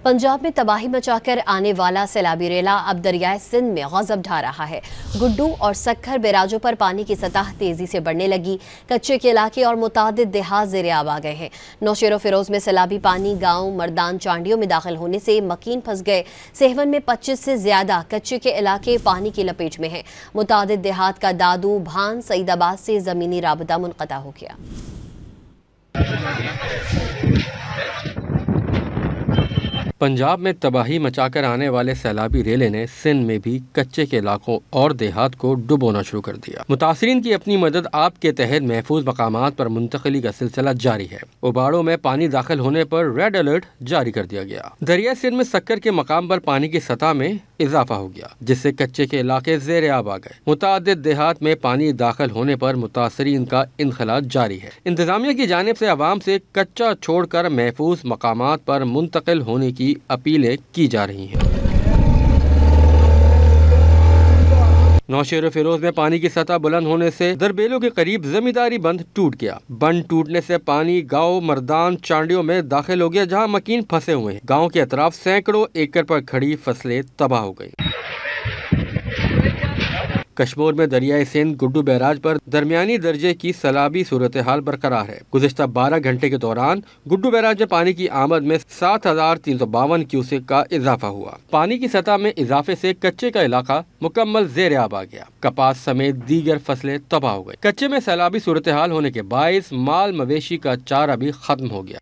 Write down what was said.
पंजाब में तबाही मचाकर आने वाला सैलाबी रेला अब दरियाए सिंध में गजब ढा रहा है। गुड्डू और सक्खर बैराजों पर पानी की सतह तेजी से बढ़ने लगी। कच्चे के इलाके और मुतादिद देहात ज़ेर-ए-आब आ गए हैं। नौशेरो फिरोज में सैलाबी पानी गांव मर्दान चांडियों में दाखिल होने से मकीन फंस गए। सेहवन में 25 से ज्यादा कच्चे के इलाके पानी की लपेट में हैं। मुतादिद देहात का दादू भान सईदाबाद से ज़मीनी राबता मुनक़ता हो गया। पंजाब में तबाही मचाकर आने वाले सैलाबी रेले ने सिंध में भी कच्चे के इलाकों और देहात को डुबोना शुरू कर दिया। मुतासरीन की अपनी मदद आप के तहत महफूज मकामात पर मुंतकिली का सिलसिला जारी है। उबाड़ों में पानी दाखिल होने पर रेड अलर्ट जारी कर दिया गया। दरिया सिंध में सक्कर के मकाम पर पानी की सतह में इजाफा हो गया, जिससे कच्चे के इलाके ज़ेर-ए-आब आ गए। मुतादिद देहात में पानी दाखिल होने पर मुतासरीन का इनखला जारी है। इंतजामिया की जानिब से अवाम से कच्चा छोड़कर महफूज मकामात पर मुंतकिल होने की अपीलें की जा रही हैं। नौशेरो फिरोज में पानी की सतह बुलंद होने से दरबेलों के करीब जमींदारी बंद टूट गया। बंद टूटने से पानी गांव मर्दान चांडियों में दाखिल हो गया, जहां मकीन फंसे हुए हैं। गांव के अतराफ सैकड़ों एकड़ पर खड़ी फसलें तबाह हो गई। कश्मीर में दरियाए सिंध गुड्डू बैराज पर दरमियानी दर्जे की सैलाबी सूरत हाल बरकरार है। गुज़िश्ता 12 घंटे के दौरान गुड्डू बैराज में पानी की आमद में 7,352 क्यूसेक का इजाफा हुआ। पानी की सतह में इजाफे से कच्चे का इलाका मुकम्मल ज़ेर-ए-आब आ गया। कपास समेत दीगर फसलें तबाह हो गई। कच्चे में सैलाबी सूरत हाल होने के बायस माल मवेशी का चारा भी खत्म हो गया।